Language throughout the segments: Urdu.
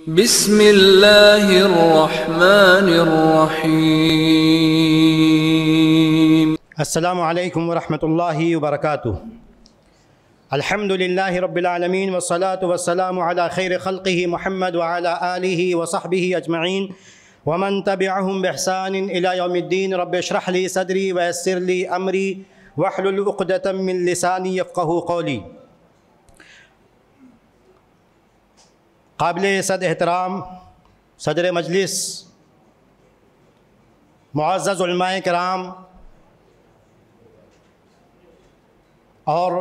بسم اللہ الرحمن الرحیم۔ السلام علیکم ورحمۃ اللہ وبرکاتہ۔ الحمد للہ رب العالمین والصلاة والسلام علی خیر خلقہ محمد وعلی آلہ وصحبہ اجمعین ومن تبعہم بإحسان الی یوم الدین۔ رب اشرح لی صدری ویسر لی امری واحلل عقدۃ من لسانی یفقہوا قولی۔ قابل صد احترام صدر مجلس، معزز علماء کرام اور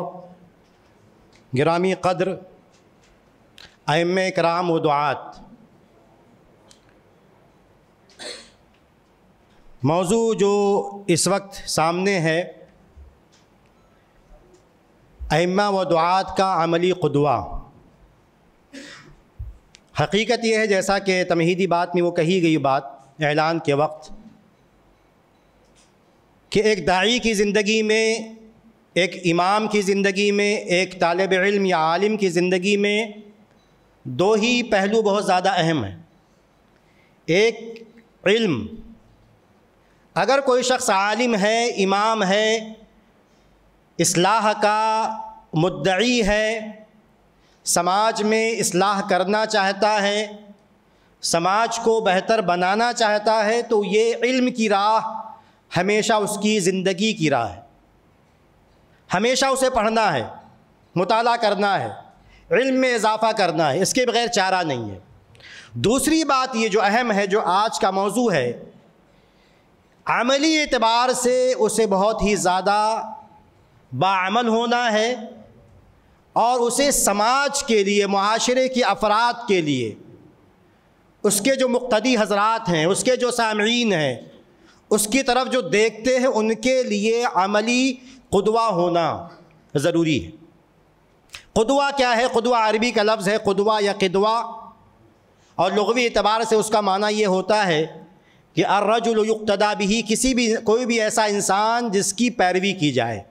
گرامی قدر ائمہ کرام و دعات، موضوع جو اس وقت سامنے ہے ائمہ و دعات کا عملی قدوہ۔ حقیقت یہ ہے جیسا کہ تمہیدی بات میں وہ کہی گئی بات اعلان کے وقت، کہ ایک داعی کی زندگی میں، ایک امام کی زندگی میں، ایک طالب علم یا عالم کی زندگی میں دو ہی پہلو بہت زیادہ اہم ہیں۔ ایک علم، اگر کوئی شخص عالم ہے، امام ہے، اصلاح کا مدعی ہے، سماج میں اصلاح کرنا چاہتا ہے، سماج کو بہتر بنانا چاہتا ہے، تو یہ علم کی راہ ہمیشہ اس کی زندگی کی راہ ہے۔ ہمیشہ اسے پڑھنا ہے، مطالعہ کرنا ہے، علم میں اضافہ کرنا ہے، اس کے بغیر چارہ نہیں ہے۔ دوسری بات یہ جو اہم ہے، جو آج کا موضوع ہے، عملی اعتبار سے اسے بہت ہی زیادہ باعمل ہونا ہے، اور اسے سماج کے لیے، معاشرے کے افراد کے لیے، اس کے جو مقتدی حضرات ہیں، اس کے جو سامعین ہیں، اس کی طرف جو دیکھتے ہیں، ان کے لیے عملی قدوہ ہونا ضروری ہے۔ قدوہ کیا ہے؟ قدوہ عربی کا لفظ ہے قدوہ یا قدوہ، اور لغوی اعتبار سے اس کا معنی یہ ہوتا ہے کہ الرجل یقتدی بہ، کوئی بھی ایسا انسان جس کی پیروی کی جائے،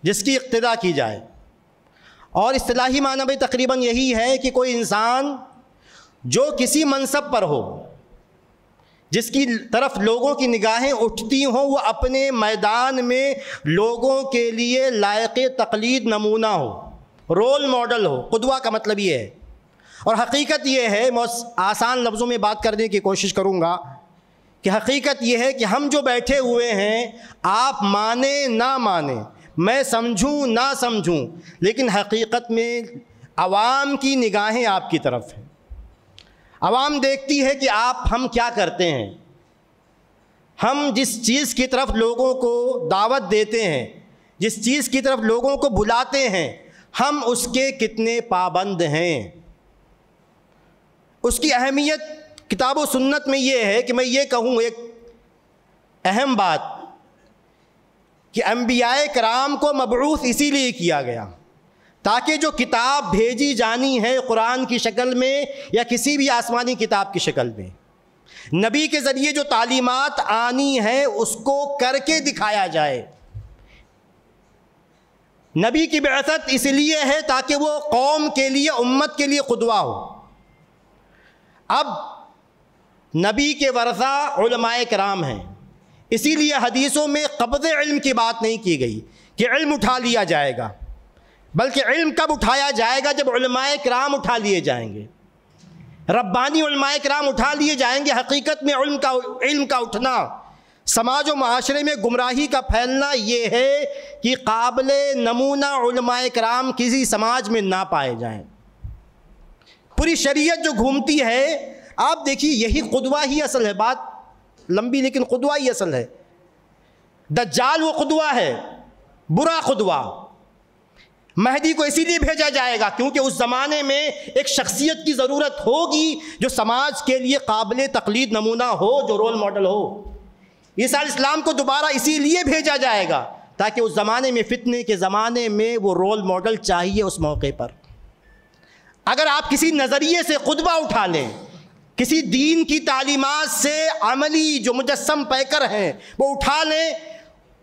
جس کی اقتداء کی جائے۔ اور اصطلاحی معنی بھی تقریباً یہی ہے کہ کوئی انسان جو کسی منصب پر ہو، جس کی طرف لوگوں کی نگاہیں اٹھتی ہوں، وہ اپنے میدان میں لوگوں کے لیے لائق تقلید نمونہ ہو، رول ماڈل ہو۔ قدوہ کا مطلب یہ ہے، اور حقیقت یہ ہے، میں آسان لفظوں میں بات کرنے کی کوشش کروں گا کہ حقیقت یہ ہے کہ ہم جو بیٹھے ہوئے ہیں، آپ مانیں نہ مانیں، میں سمجھوں نہ سمجھوں، لیکن حقیقت میں عوام کی نگاہیں آپ کی طرف ہیں۔ عوام دیکھتی ہے کہ ہم کیا کرتے ہیں، ہم جس چیز کی طرف لوگوں کو دعوت دیتے ہیں، جس چیز کی طرف لوگوں کو بلاتے ہیں، ہم اس کے کتنے پابند ہیں۔ اس کی اہمیت کتاب و سنت میں یہ ہے کہ میں یہ کہوں، ایک اہم بات، کہ انبیاء کرام کو مبعوث اسی لیے کیا گیا تاکہ جو کتاب بھیجی جانی ہے قرآن کی شکل میں یا کسی بھی آسمانی کتاب کی شکل میں، نبی کے ذریعے جو تعلیمات آنی ہیں اس کو کر کے دکھایا جائے۔ نبی کی بعثت اس لیے ہے تاکہ وہ قوم کے لیے، امت کے لیے قدوہ ہو۔ اب نبی کے ورثہ علماء کرام ہیں، اسی لیے حدیثوں میں قبض علم کی بات نہیں کی گئی کہ علم اٹھا لیا جائے گا، بلکہ علم کب اٹھایا جائے گا؟ جب علماء کرام اٹھا لیے جائیں گے، ربانی علماء کرام اٹھا لیے جائیں گے۔ حقیقت میں علم کا اٹھنا، سماج و معاشرے میں گمراہی کا پھیلنا، یہ ہے کہ قابل نمونہ علماء کرام کسی سماج میں نہ پائے جائیں۔ پوری شریعت جو گھومتی ہے، آپ دیکھیے، یہی قدوہ ہی اصل ہے۔ بات لمبی لیکن قدوہ ہی اصل ہے۔ دجال وہ قدوہ ہے، برا قدوہ۔ مہدی کو اسی لیے بھیجا جائے گا کیونکہ اس زمانے میں ایک شخصیت کی ضرورت ہوگی جو سماج کے لیے قابل تقلید نمونہ ہو، جو رول ماڈل ہو۔ عیسیٰ علیہ السلام کو دوبارہ اسی لیے بھیجا جائے گا تاکہ اس زمانے میں، فتنے کے زمانے میں، وہ رول ماڈل چاہیے اس موقع پر۔ اگر آپ کسی نظریے سے قدوہ اٹھا لیں، کسی دین کی تعلیمات سے عملی جو مجسم پیکر ہیں وہ اٹھا لیں،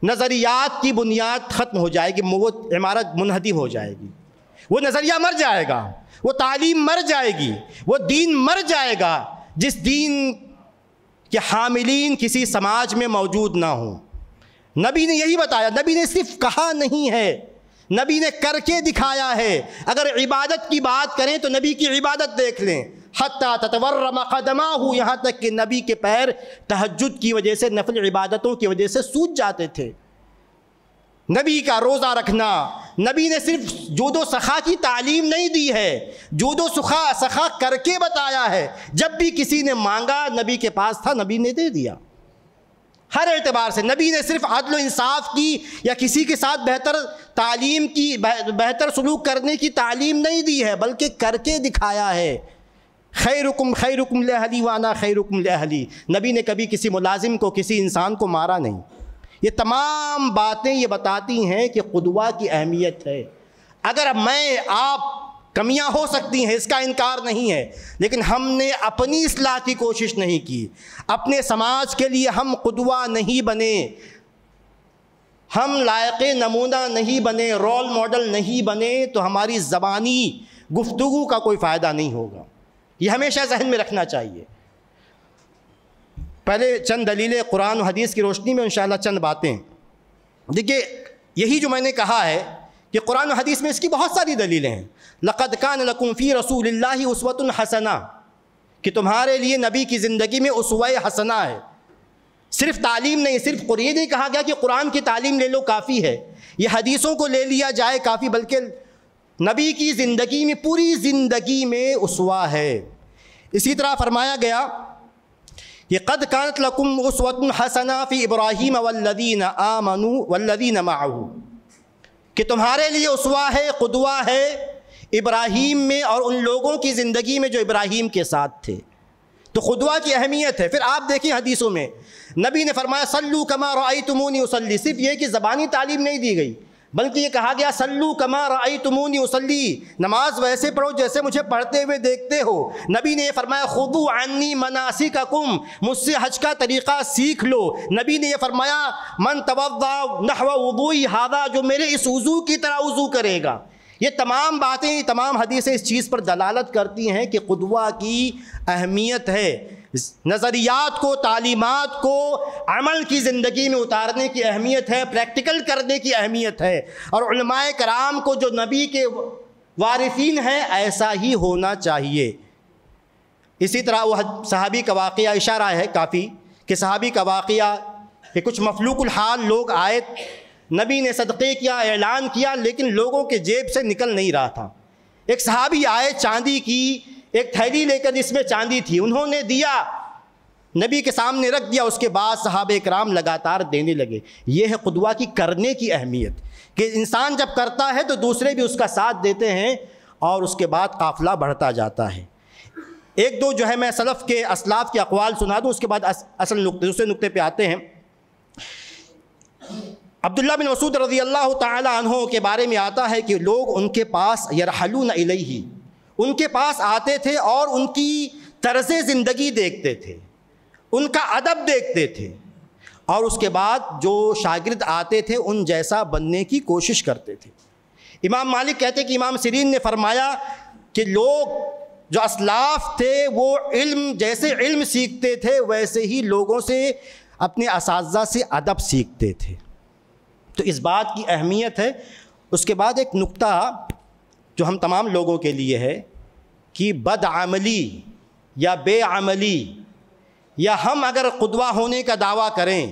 نظریات کی بنیاد ختم ہو جائے گی، وہ عمارت منہدم ہو جائے گی، وہ نظریہ مر جائے گا، وہ تعلیم مر جائے گی، وہ دین مر جائے گا جس دین کے حاملین کسی سماج میں موجود نہ ہوں۔ نبی نے یہی بتایا، نبی نے صرف کہا نہیں ہے، نبی نے کر کے دکھایا ہے۔ اگر عبادت کی بات کریں تو نبی کی عبادت دیکھ لیں، حتیٰ تتورم قدماہ، یہاں تک کہ نبی کے پیر تہجد کی وجہ سے، نفل عبادتوں کی وجہ سے سوج جاتے تھے۔ نبی کا روزہ رکھنا، نبی نے صرف جود و سخا کی تعلیم نہیں دی ہے، جود و سخا کر کے بتایا ہے۔ جب بھی کسی نے مانگا نبی کے پاس تھا، نبی نے دے دیا۔ ہر اعتبار سے نبی نے صرف عدل و انصاف کی یا کسی کے ساتھ بہتر تعلیم کی، بہتر سلوک کرنے کی تعلیم نہیں دی ہے، بلکہ کر کے دکھایا ہے۔ خیرکم خیرکم لأہلی وانا خیرکم لأہلی، نبی نے کبھی کسی ملازم کو، کسی انسان کو مارا نہیں۔ یہ تمام باتیں یہ بتاتی ہیں کہ قدوہ کی اہمیت ہے۔ اگر میں آپ کمیاں ہو سکتی ہیں، اس کا انکار نہیں ہے، لیکن ہم نے اپنی اصلاح کی کوشش نہیں کی، اپنے سماج کے لیے ہم قدوہ نہیں بنے، ہم لائق نمونہ نہیں بنے، رول ماڈل نہیں بنے، تو ہماری زبانی گفتگو کا کوئی فائدہ نہیں ہوگا۔ یہ ہمیشہ ذہن میں رکھنا چاہیے۔ پہلے چند دلیلیں قرآن و حدیث کی روشنی میں انشاءاللہ چند باتیں۔ دیکھیے یہی جو میں نے کہا ہے کہ قرآن و حدیث میں اس کی بہت ساری دلیلیں ہیں۔ لقد کان لکم فی رسول اللہ اسوۃ حسنہ، کہ تمہارے لیے نبی کی زندگی میں اسوہ حسنہ ہے۔ صرف تعلیم نہیں، صرف یہ نہیں کہا گیا کہ قرآن کی تعلیم لے لو کافی ہے، یہ حدیثوں کو لے لیا جائے کافی، بلکہ نبی کی زندگی میں، پوری زندگی میں اسوہ ہے۔ اسی طرح فرمایا گیا کہ قد کانت لکم اسوۃ حسنہ فی ابراہیم والذین آمنوا والذین معہ، کہ تمہارے لیے اسوہ ہے، قدوہ ہے ابراہیم میں اور ان لوگوں کی زندگی میں جو ابراہیم کے ساتھ تھے۔ تو قدوہ کی اہمیت ہے۔ پھر آپ دیکھیں حدیثوں میں نبی نے فرمایا صلو کما رأیتمونی اصلی، صرف یہ کہ زبانی تعلیم نہیں دی گئی، بلکہ یہ کہا گیا صلو کما رأیتمونی اصلی، نماز ویسے پڑھو جیسے مجھے پڑھتے ہوئے دیکھتے ہو۔ نبی نے یہ فرمایا خذوا عنی مناسککم، مجھ سے حج کا طریقہ سیکھ لو۔ نبی نے یہ فرمایا من توضأ نحو وضوئی ھذا، جو میرے اس وضو کی طرح وضو کرے گا۔ یہ تمام باتیں، تمام حدیثیں اس چیز پر دلالت کرتی ہیں کہ قدوہ کی اہمیت ہے۔ نظریات کو، تعلیمات کو عمل کی زندگی میں اتارنے کی اہمیت ہے، پریکٹیکل کرنے کی اہمیت ہے، اور علماء کرام کو جو نبی کے وارثین ہیں ایسا ہی ہونا چاہیے۔ اسی طرح وہ صحابی کا واقعہ اشارہ ہے کافی، کہ صحابی کا واقعہ کہ کچھ مفلوق الحال لوگ آئے، نبی نے صدقے کیا، اعلان کیا، لیکن لوگوں کے جیب سے نکل نہیں رہا تھا۔ ایک صحابی آئے چاندی کی ایک تھیلی لے کر، جس میں چاندی تھی، انہوں نے دیا، نبی کے سامنے رکھ دیا، اس کے بعد صحابہ کرام لگاتار دینے لگے۔ یہ ہے قدوہ کی کرنے کی اہمیت، کہ انسان جب کرتا ہے تو دوسرے بھی اس کا ساتھ دیتے ہیں اور اس کے بعد قافلہ بڑھتا جاتا ہے۔ ایک دو جو ہے میں سلف کے، اسلاف کے اقوال سنا دوں، اس کے بعد اصل دوسرے نقطے پہ آتے ہیں۔ عبداللہ بن مسعود رضی اللہ تعالی عنہ کے بارے میں آتا ہے کہ لوگ ان کے پاس یرحلون الیہ، ان کے پاس آتے تھے اور ان کی طرز زندگی دیکھتے تھے، ان کا ادب دیکھتے تھے، اور اس کے بعد جو شاگرد آتے تھے ان جیسا بننے کی کوشش کرتے تھے۔ امام مالک کہتے کہ امام سیرین نے فرمایا کہ لوگ جو اسلاف تھے وہ جیسے علم سیکھتے تھے ویسے ہی لوگوں سے، اپنے اساتذہ سے ادب سیکھتے تھے۔ تو اس بات کی اہمیت ہے۔ اس کے بعد ایک نقطہ جو ہم تمام لوگوں کے لیے ہے کہ بد عملی یا بے عملی، یا ہم اگر قدوہ ہونے کا دعویٰ کریں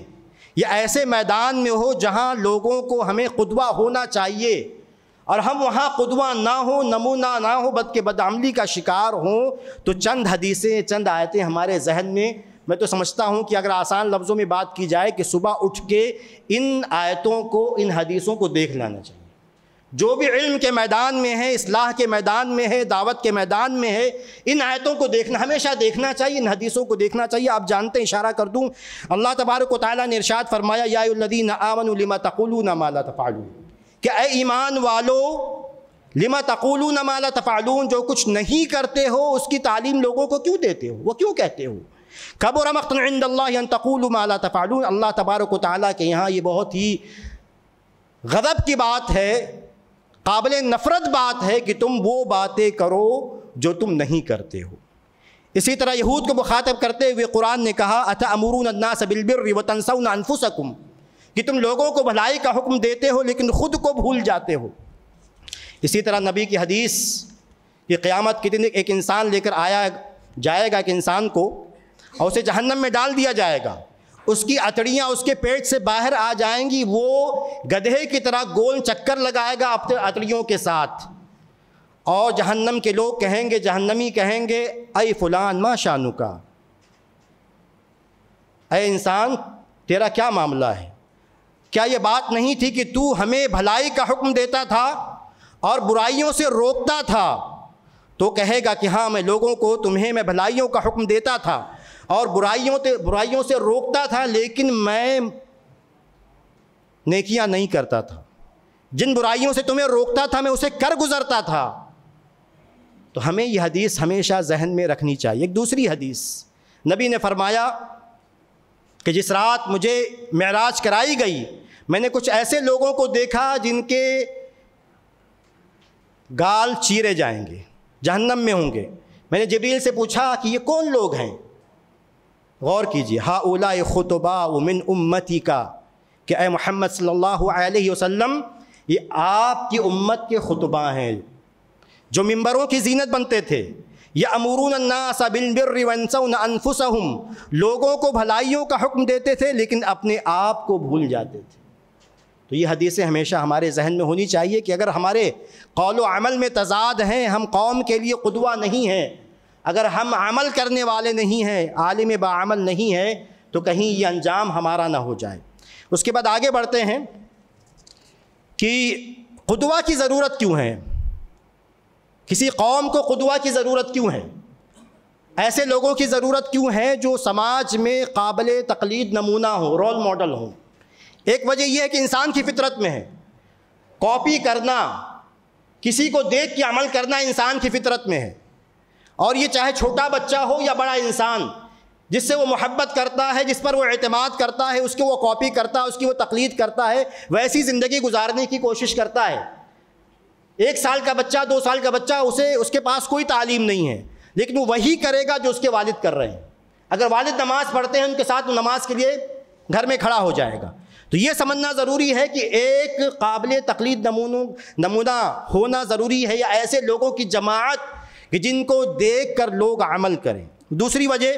یا ایسے میدان میں ہو جہاں لوگوں کو ہمیں قدوہ ہونا چاہیے اور ہم وہاں قدوہ نہ ہوں، نمونہ نہ ہو، بلکہ بد عملی کا شکار ہوں، تو چند حدیثیں، چند آیتیں ہمارے ذہن میں تو سمجھتا ہوں کہ اگر آسان لفظوں میں بات کی جائے کہ صبح اٹھ کے ان آیتوں کو، ان حدیثوں کو دیکھ لینا چاہیے۔ جو بھی علم کے میدان میں ہے، اصلاح کے میدان میں ہے، دعوت کے میدان میں ہے، ان آیتوں کو دیکھنا، ہمیشہ دیکھنا چاہیے، ان حدیثوں کو دیکھنا چاہیے۔ آپ جانتے ہیں، اشارہ کر دوں، اللہ تبارک و تعالیٰ نے ارشاد فرمایا یا ایھا الذین آمنوا لم تقولون ما لا تفعلون، کہ اے ایمان والو لم تقولون ما لا تفعلون، جو کچھ نہیں کرتے ہو اس کی تعلیم لوگوں کو کیوں دیتے ہو، وہ کیوں کہتے ہو؟ کبر مقتا عند اللہ ان تقولوا ما لا تفعلون، اللہ تبارک و تعالیٰ کے یہاں یہ بہت ہی غضب کی بات ہے قابل نفرت بات ہے کہ تم وہ باتیں کرو جو تم نہیں کرتے ہو۔ اسی طرح یہود کو مخاطب کرتے ہوئے قرآن نے کہا اتأمرون الناس بالبر وتنسون انفسکم، کہ تم لوگوں کو بھلائی کا حکم دیتے ہو لیکن خود کو بھول جاتے ہو۔ اسی طرح نبی کی حدیث کہ قیامت کے دن ایک انسان لے کر آیا جائے گا ایک انسان کو، اور اسے جہنم میں ڈال دیا جائے گا، اس کی اتڑیاں اس کے پیٹ سے باہر آ جائیں گی، وہ گدھے کی طرح گول چکر لگائے گا اپنے اتڑیوں کے ساتھ، اور جہنم کے لوگ کہیں گے، جہنمی کہیں گے اے فلان ما شانکا، اے انسان تیرا کیا معاملہ ہے؟ کیا یہ بات نہیں تھی کہ تو ہمیں بھلائی کا حکم دیتا تھا اور برائیوں سے روکتا تھا؟ تو کہے گا کہ ہاں میں لوگوں کو تمہیں میں بھلائیوں کا حکم دیتا تھا اور برائیوں سے روکتا تھا، لیکن میں نیکیاں نہیں کرتا تھا، جن برائیوں سے تمہیں روکتا تھا میں اسے کر گزرتا تھا۔ تو ہمیں یہ حدیث ہمیشہ ذہن میں رکھنی چاہیے۔ ایک دوسری حدیث نبی نے فرمایا کہ جس رات مجھے معراج کرائی گئی میں نے کچھ ایسے لوگوں کو دیکھا جن کے گال چیرے جائیں گے، جہنم میں ہوں گے۔ میں نے جبریل سے پوچھا کہ یہ کون لوگ ہیں؟ غور کیجیے، ہؤلاء خطباء من امتی کا، کہ اے محمد صلی اللہ علیہ وسلم یہ آپ کی امت کے خطباء ہیں جو ممبروں کی زینت بنتے تھے۔ یأمرون الناس بالبر وینسون انفسہم، لوگوں کو بھلائیوں کا حکم دیتے تھے لیکن اپنے آپ کو بھول جاتے تھے۔ تو یہ حدیثیں ہمیشہ ہمارے ذہن میں ہونی چاہیے کہ اگر ہمارے قول و عمل میں تضاد ہیں، ہم قوم کے لیے قدوہ نہیں ہیں، اگر ہم عمل کرنے والے نہیں ہیں، عالم باعمل نہیں ہیں، تو کہیں یہ انجام ہمارا نہ ہو جائے۔ اس کے بعد آگے بڑھتے ہیں کہ قدوہ کی ضرورت کیوں ہے؟ کسی قوم کو قدوہ کی ضرورت کیوں ہے؟ ایسے لوگوں کی ضرورت کیوں ہے جو سماج میں قابل تقلید نمونہ ہو، رول ماڈل ہوں؟ ایک وجہ یہ ہے کہ انسان کی فطرت میں ہے، کاپی کرنا، کسی کو دیکھ کے عمل کرنا انسان کی فطرت میں ہے، اور یہ چاہے چھوٹا بچہ ہو یا بڑا انسان، جس سے وہ محبت کرتا ہے، جس پر وہ اعتماد کرتا ہے، اس کی وہ کاپی کرتا ہے، اس کی وہ تقلید کرتا ہے، ویسی زندگی گزارنے کی کوشش کرتا ہے۔ 1 سال کا بچہ، 2 سال کا بچہ، اس کے پاس کوئی تعلیم نہیں ہے، لیکن وہ وہی کرے گا جو اس کے والد کر رہے ہیں۔ اگر والد نماز پڑھتے ہیں ان کے ساتھ وہ نماز کے لیے گھر میں کھڑا ہو جائے گا۔ تو یہ سمجھنا ضروری ہے کہ ایک قابل تقلید نمونہ ہونا ضروری ہے، یا ایسے لوگوں کی جماعت کہ جن کو دیکھ کر لوگ عمل کریں۔ دوسری وجہ،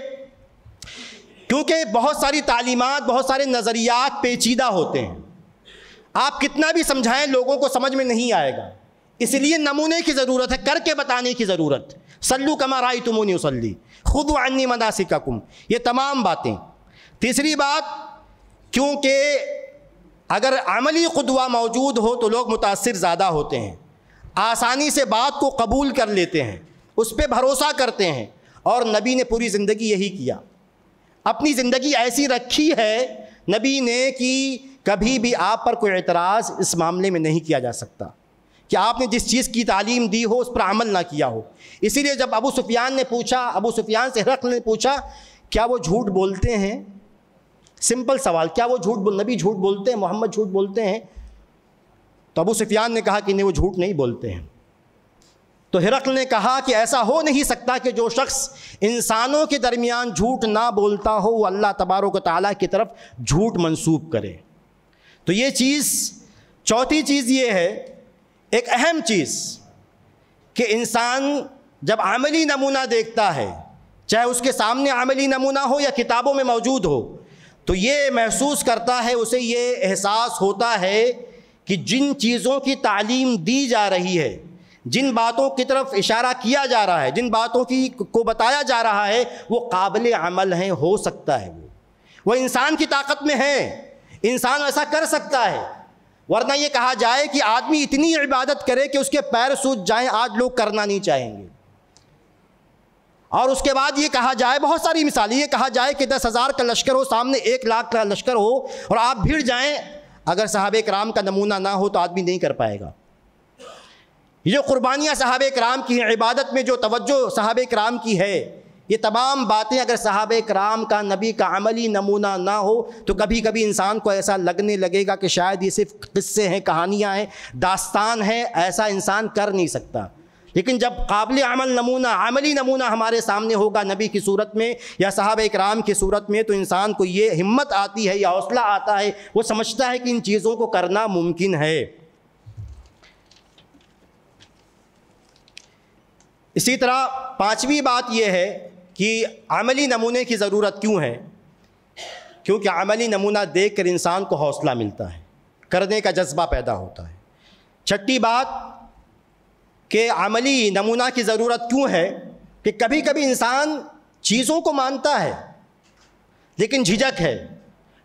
کیونکہ بہت ساری تعلیمات، بہت سارے نظریات پیچیدہ ہوتے ہیں، آپ کتنا بھی سمجھائیں لوگوں کو سمجھ میں نہیں آئے گا، اس لیے نمونے کی ضرورت ہے، کر کے بتانے کی ضرورت۔ صلو کما رأیتمونی اصلی، خذوا عنی مناسککم، یہ تمام باتیں۔ تیسری بات، کیونکہ اگر عملی قدوہ موجود ہو تو لوگ متاثر زیادہ ہوتے ہیں، آسانی سے بات کو قبول کر لیتے ہیں، اس پہ بھروسہ کرتے ہیں، اور نبی نے پوری زندگی یہی کیا، اپنی زندگی ایسی رکھی ہے نبی نے کہ کبھی بھی آپ پر کوئی اعتراض اس معاملے میں نہیں کیا جا سکتا کہ آپ نے جس چیز کی تعلیم دی ہو اس پر عمل نہ کیا ہو۔ اسی لیے جب ابو سفیان سے ہرقل نے پوچھا کیا وہ جھوٹ بولتے ہیں، سمپل سوال، کیا وہ نبی جھوٹ بولتے ہیں، محمد جھوٹ بولتے ہیں؟ تو ابو سفیان نے کہا کہ نہیں، وہ جھوٹ نہیں بولتے ہیں۔ تو ہرقل نے کہا کہ ایسا ہو نہیں سکتا کہ جو شخص انسانوں کے درمیان جھوٹ نہ بولتا ہو وہ اللہ تبارک و تعالیٰ کی طرف جھوٹ منسوب کرے۔ تو یہ چیز، چوتھی چیز یہ ہے، ایک اہم چیز، کہ انسان جب عملی نمونہ دیکھتا ہے، چاہے اس کے سامنے عملی نمونہ ہو یا کتابوں میں موجود ہو، تو یہ محسوس کرتا ہے، اسے یہ احساس ہوتا ہے کہ جن چیزوں کی تعلیم دی جا رہی ہے، جن باتوں کی طرف اشارہ کیا جا رہا ہے، جن باتوں کو بتایا جا رہا ہے، وہ قابل عمل ہیں، ہو سکتا ہے وہ انسان کی طاقت میں ہے، انسان ایسا کر سکتا ہے۔ ورنہ یہ کہا جائے کہ آدمی اتنی عبادت کرے کہ اس کے پیر سوج جائیں، آج لوگ کرنا نہیں چاہیں گے، اور اس کے بعد یہ کہا جائے، بہت ساری مثالیں، یہ کہا جائے کہ 10,000 کا لشکر ہو، سامنے 1,00,000 کا لشکر ہو اور آپ بھیڑ جائیں، اگر صحابہ کرام کا نمونہ نہ ہو تو آدمی نہیں کر پائے گا۔ یہ جو قربانیاں صحابہ کرام کی ہیں، عبادت میں جو توجہ صحابہ کرام کی ہے، یہ تمام باتیں اگر صحابہ کرام کا نبی کا عملی نمونہ نہ ہو تو کبھی کبھی انسان کو ایسا لگنے لگے گا کہ شاید یہ صرف قصے ہیں، کہانیاں ہیں، داستان ہے، ایسا انسان کر نہیں سکتا۔ لیکن جب قابل عمل نمونہ، عملی نمونہ ہمارے سامنے ہوگا نبی کی صورت میں یا صحابہ کرام کی صورت میں، تو انسان کو یہ ہمت آتی ہے یا حوصلہ آتا ہے، وہ سمجھتا ہے کہ ان چیزوں کو کرنا ممکن ہے۔ اسی طرح پانچویں بات یہ ہے کہ عملی نمونے کی ضرورت کیوں ہے؟ کیونکہ عملی نمونہ دیکھ کر انسان کو حوصلہ ملتا ہے، کرنے کا جذبہ پیدا ہوتا ہے۔ چھٹی بات کہ عملی نمونہ کی ضرورت کیوں ہے کہ کبھی کبھی انسان چیزوں کو مانتا ہے لیکن جھجک ہے،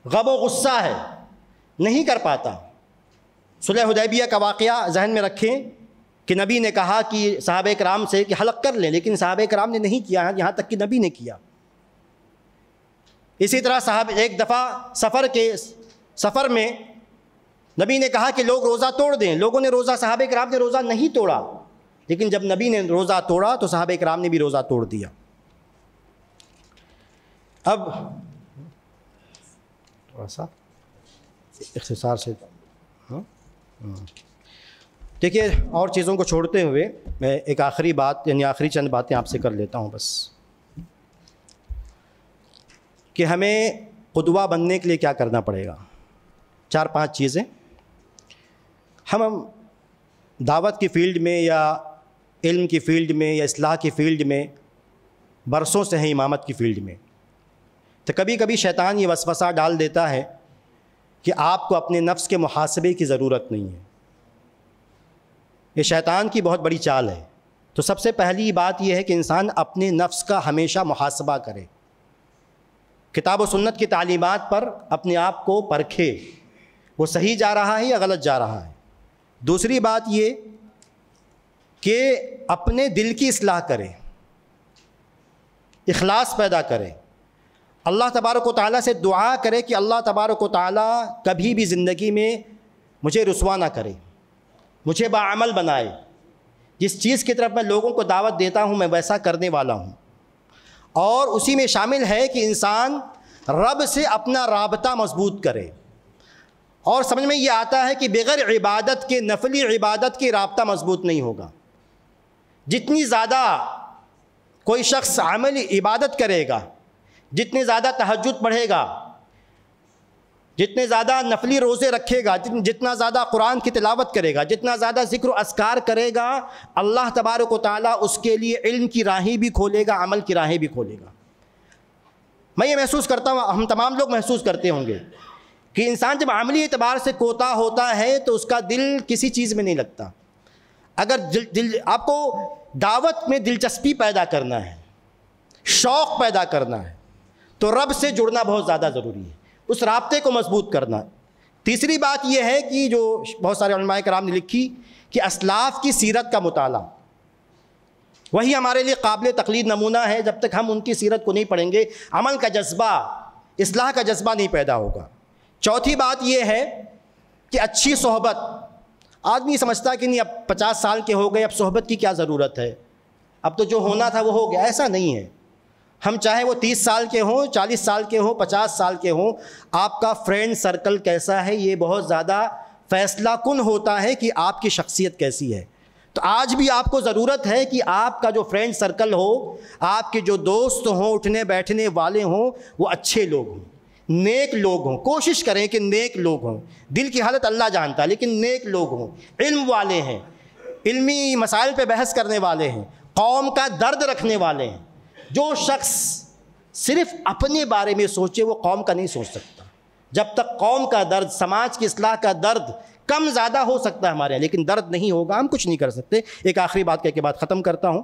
غم و غصہ ہے، نہیں کر پاتا۔ صلح حدیبیہ کا واقعہ ذہن میں رکھیں کہ نبی نے کہا کہ صحابہ کرام سے کہ حلق کر لیں، لیکن صحابہ کرام نے نہیں کیا، یہاں تک کہ نبی نے کیا۔ اسی طرح ایک دفعہ سفر میں نبی نے کہا کہ لوگ روزہ توڑ دیں، لوگوں نے صحابہ کرام نے روزہ نہیں توڑا، لیکن جب نبی نے روزہ توڑا تو صحابہ کرام نے بھی روزہ توڑ دیا۔ اب تھوڑا سا اختصار سے دیکھیے، اور چیزوں کو چھوڑتے ہوئے میں ایک آخری بات یعنی آخری چند باتیں آپ سے کر لیتا ہوں بس، کہ ہمیں قدوہ بننے کے لیے کیا کرنا پڑے گا۔ 4-5 چیزیں۔ ہم دعوت کی فیلڈ میں یا علم کی فیلڈ میں یا اصلاح کی فیلڈ میں برسوں سے ہیں، امامت کی فیلڈ میں، تو کبھی کبھی شیطان یہ وسوسہ ڈال دیتا ہے کہ آپ کو اپنے نفس کے محاسبے کی ضرورت نہیں ہے۔ یہ شیطان کی بہت بڑی چال ہے۔ تو سب سے پہلی بات یہ ہے کہ انسان اپنے نفس کا ہمیشہ محاسبہ کرے، کتاب و سنت کی تعلیمات پر اپنے آپ کو پرکھے، وہ صحیح جا رہا ہے یا غلط جا رہا ہے۔ دوسری بات یہ کہ اپنے دل کی اصلاح کرے، اخلاص پیدا کرے، اللہ تبارک و تعالیٰ سے دعا کرے کہ اللہ تبارک و تعالیٰ کبھی بھی زندگی میں مجھے رسوا نہ کرے، مجھے باعمل بنائے، جس چیز کی طرف میں لوگوں کو دعوت دیتا ہوں میں ویسا کرنے والا ہوں۔ اور اسی میں شامل ہے کہ انسان رب سے اپنا رابطہ مضبوط کرے۔ اور سمجھ میں یہ آتا ہے کہ بغیر عبادت کے، نفلی عبادت کے رابطہ مضبوط نہیں ہوگا۔ جتنی زیادہ کوئی شخص عملی عبادت کرے گا، جتنے زیادہ تہجد پڑھے گا، جتنے زیادہ نفلی روزے رکھے گا، جتنا زیادہ قرآن کی تلاوت کرے گا، جتنا زیادہ ذکر و اذکار کرے گا، اللہ تبارک و تعالیٰ اس کے لیے علم کی راہیں بھی کھولے گا، عمل کی راہیں بھی کھولے گا۔ میں یہ محسوس کرتا ہوں، ہم تمام لوگ محسوس کرتے ہوں گے کہ انسان جب عملی اعتبار سے کوتا ہوتا ہے تو اس کا دل کسی چیز میں نہیں لگتا۔ اگر آپ کو دعوت میں دلچسپی پیدا کرنا ہے، شوق پیدا کرنا ہے، تو رب سے جڑنا بہت زیادہ ضروری ہے، اس رابطے کو مضبوط کرنا۔ تیسری بات یہ ہے کہ جو بہت سارے علماء کرام نے لکھی کہ اسلاف کی سیرت کا مطالعہ، وہی ہمارے لیے قابل تقلید نمونہ ہے۔ جب تک ہم ان کی سیرت کو نہیں پڑھیں گے، عمل کا جذبہ، اصلاح کا جذبہ نہیں پیدا ہوگا۔ چوتھی بات یہ ہے کہ اچھی صحبت۔ آدمی سمجھتا کہ نہیں، اب 50 سال کے ہو گئے، اب صحبت کی کیا ضرورت ہے، اب تو جو ہونا تھا وہ ہو گیا۔ ایسا نہیں ہے۔ ہم چاہے وہ 30 سال کے ہوں، 40 سال کے ہوں، 50 سال کے ہوں، آپ کا فرینڈ سرکل کیسا ہے یہ بہت زیادہ فیصلہ کن ہوتا ہے کہ آپ کی شخصیت کیسی ہے۔ تو آج بھی آپ کو ضرورت ہے کہ آپ کا جو فرینڈ سرکل ہو، آپ کے جو دوست ہوں، اٹھنے بیٹھنے والے ہوں، وہ اچھے لوگ ہوں، نیک لوگ ہوں۔ کوشش کریں کہ نیک لوگ ہوں۔ دل کی حالت اللہ جانتا ہے، لیکن نیک لوگ ہوں، علم والے ہیں، علمی مسائل پہ بحث کرنے والے ہیں، قوم کا درد رکھنے والے ہیں۔ جو شخص صرف اپنے بارے میں سوچے وہ قوم کا نہیں سوچ سکتا۔ جب تک قوم کا درد، سماج کی اصلاح کا درد کم زیادہ ہو سکتا ہے ہمارے یہاں، لیکن درد نہیں ہوگا، ہم کچھ نہیں کر سکتے۔ ایک آخری بات کہہ کے بعد ختم کرتا ہوں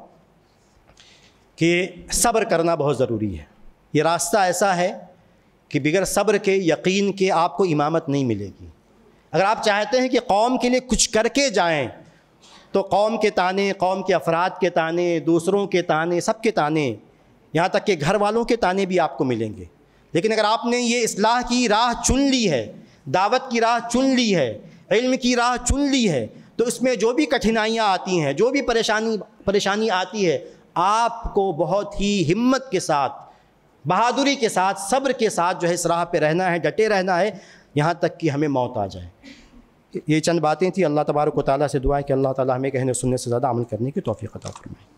کہ صبر کرنا بہت ضروری ہے۔ یہ راستہ ایسا ہے کہ بغیر صبر کے، یقین کے آپ کو امامت نہیں ملے گی۔ اگر آپ چاہتے ہیں کہ قوم کے لیے کچھ کر کے جائیں تو قوم کے تانے، قوم کے افراد کے تانے، دوسروں کے تانے، سب کے تانے، یہاں تک کہ گھر والوں کے تانے بھی آپ کو ملیں گے۔ لیکن اگر آپ نے یہ اصلاح کی راہ چن لی ہے، دعوت کی راہ چن لی ہے، علم کی راہ چن لی ہے، تو اس میں جو بھی کٹھنائیاں آتی ہیں، جو بھی پریشانی آتی ہے، آپ کو بہت ہی ہمت کے ساتھ، بہادری کے ساتھ، صبر کے ساتھ جو ہے اس راہ پہ رہنا ہے، ڈٹے رہنا ہے یہاں تک کہ ہمیں موت آ جائے۔ یہ چند باتیں تھیں۔ اللہ تبارک و تعالیٰ سے دعا ہے کہ اللہ تعالیٰ ہمیں کہنے سننے سے زیادہ عمل کرنے کی توفیق عطا فرمائے۔